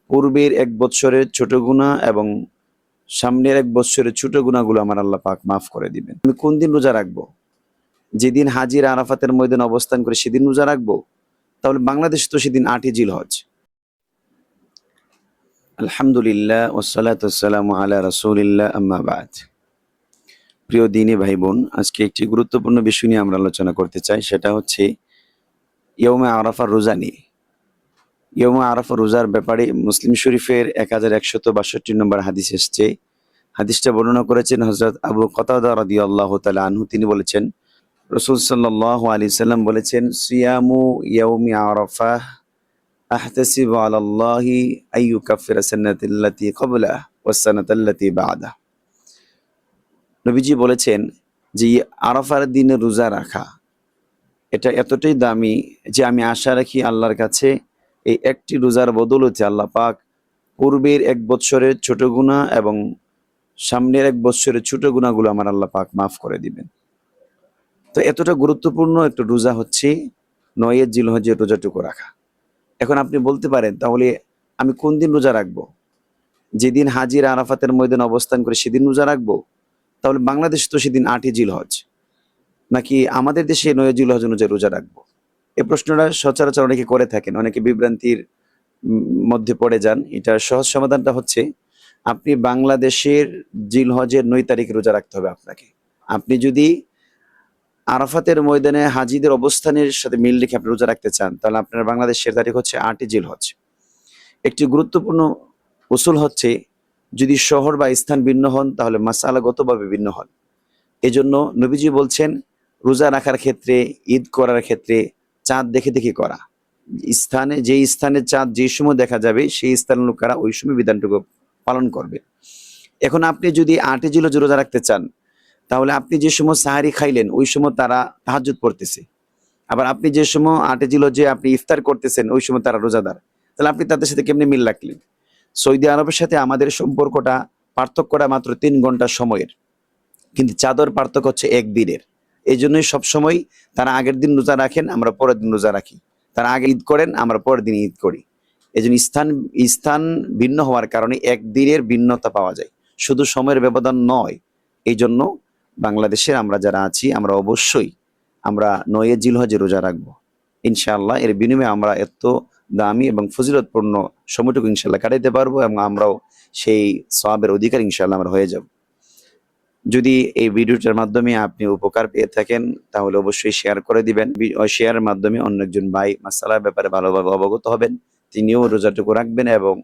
পূর্বের 1 বৎসরের ছোট গুনাহ এবং সামনের 1 বৎসরের ছোট গুনাহগুলো আমার আল্লাহ পাক মাফ করে দিবেন। আমি কোন দিন রোজা রাখবো? যেদিন হাজির আরাফাতের ময়দানে অবস্থান করে সেদিন রোজা রাখবো? তাহলে বাংলাদেশে তো সেদিন 8ই জিলহজ। আলহামদুলিল্লাহ ওয়াসসালাতু ওয়াসসালামু আলা রাসূলিল্লাহ আম্মা বাদ। প্রিয় দ্বীনী ভাই বোন, আজকে একটি গুরুত্বপূর্ণ বিষয় নিয়ে আমরা আলোচনা করতে চাই। সেটা হচ্ছে ইয়ৌমে আরাফার রোজা নিয়ে। ইয়ৌমে আরাফা রোজার ব্যাপারে মুসলিম শরীফের 1162 নম্বর হাদিস এসছে। হাদিসটা বর্ণনা করেছেন হযরত আবু কতাদা রাদিয়াল্লাহু তাআলা আনহু। তিনি বলেছেন, রাসূল সাল্লাল্লাহু আলাইহি সাল্লাম বলেছেন, সিয়ামু ইয়াউমি আরাফাহ আহতাসিবু আলাল্লাহি আইয়ুকাফিরা সানাতাল্লাতী ক্বাবলাহু ওয়াস সানাতাল্লাতী বা'দাহু। নবীজি বলেছেন যে আরাফার দিনে রোজা রাখা এটা এতটাই দামি যে আমি আশা রাখি আল্লাহর কাছে এই একটি রোজার বদৌলতে আল্লাহ পাক পূর্বের 1 বৎসরের ছোট গুনাহ এবং সামনের 1 বৎসরের ছোট গুনাহগুলো আমার আল্লাহ পাক মাফ করে দিবেন। তো এতটা গুরুত্বপূর্ণ একটা রোজা হচ্ছে 9 জিলহজের রোজাটুকু রাখা। এখন আপনি বলতে পারেন, তাহলে আমি কোন দিন রোজা রাখবো? যেদিন হাজির আরাফাতের ময়দানে অবস্থান করে সেদিন রোজা রাখবো? তাহলে বাংলাদেশে তো সেদিন 8ই জিলহজ, নাকি আমাদের দেশে 9 জিলহজ অনুযায়ী রোজা রাখবো? এই প্রশ্নটা সচরাচর অনেকে করে থাকেন, অনেকে বিভ্রান্তির মধ্যে পড়ে যান। এটার সহজ সমাধানটা হচ্ছে, আপনি বাংলাদেশের জিলহজের 9 তারিখে রোজা রাখতে হবে আপনাকে। আপনি যদি আরাফাতের ময়দানে হাজিদের অবস্থানের সাথে মিল রেখে আপনি রোজা রাখতে চান, তাহলে আপনার বাংলাদেশের তারিখ হচ্ছে 8ই জিলহজ। একটি গুরুত্বপূর্ণ উসুল হচ্ছে, যদি শহর বা স্থান ভিন্ন হন তাহলে মাসআলাগতভাবে ভিন্ন হন। এজন্য নবীজি বলছেন, রোজা রাখার ক্ষেত্রে, ঈদ করার ক্ষেত্রে চাঁদ দেখে দেখে করা। যেই স্থানে চাঁদ যে সময় দেখা যাবে সেই স্থানের লোকেরা ওই সময় বিধানটুকু পালন করবে। এখন আপনি যদি 8ই জিলহজ রোজা রাখতে চান, তাহলে আপনি যে সময় সাহারি খাইলেন ওই সময় তারা তাহাজ্জুদ পড়তেছে। আবার আপনি যে সময় 8ই জিলহজে আপনি ইফতার করতেছেন ওই সময় তারা রোজাদার। তাহলে আপনি তাদের সাথে কেমনে মিল রাখলেন? সৌদি আরবের সাথে আমাদের সম্পর্কটা, পার্থক্যটা মাত্র 3 ঘন্টা সময়ের, কিন্তু চাঁদের পার্থক্য হচ্ছে 1 দিনের। এই জন্যই সবসময় তারা আগের দিন রোজা রাখেন, আমরা পরের দিন রোজা রাখি। তারা আগে ঈদ করেন, আমরা পরের দিন ঈদ করি। এই জন্য স্থান ভিন্ন হওয়ার কারণে 1 দিনের ভিন্নতা পাওয়া যায়, শুধু সময়ের ব্যবধান নয়। এই জন্য বাংলাদেশের আমরা যারা আছি, আমরা অবশ্যই আমরা 9 জিলহজে রোজা রাখবো ইনশাআল্লাহ। এর বিনিময়ে আমরা এত দামি এবং ফজিলতপূর্ণ সময়টুকু ইনশাআল্লাহ কাটাইতে পারবো এবং আমরাও সেই সওয়াবের অধিকারী ইনশাআল্লাহ আমরা হয়ে যাব। যদি এই ভিডিওটার মাধ্যমে আপনি উপকার পেয়ে থাকেন তাহলে অবশ্যই শেয়ার করে দিবেন। শেয়ারের মাধ্যমে অন্য একজন ভাই মাসআলার ব্যাপারে ভালোভাবে অবগত হবেন, তিনিও রোজাটুকু রাখবেন এবং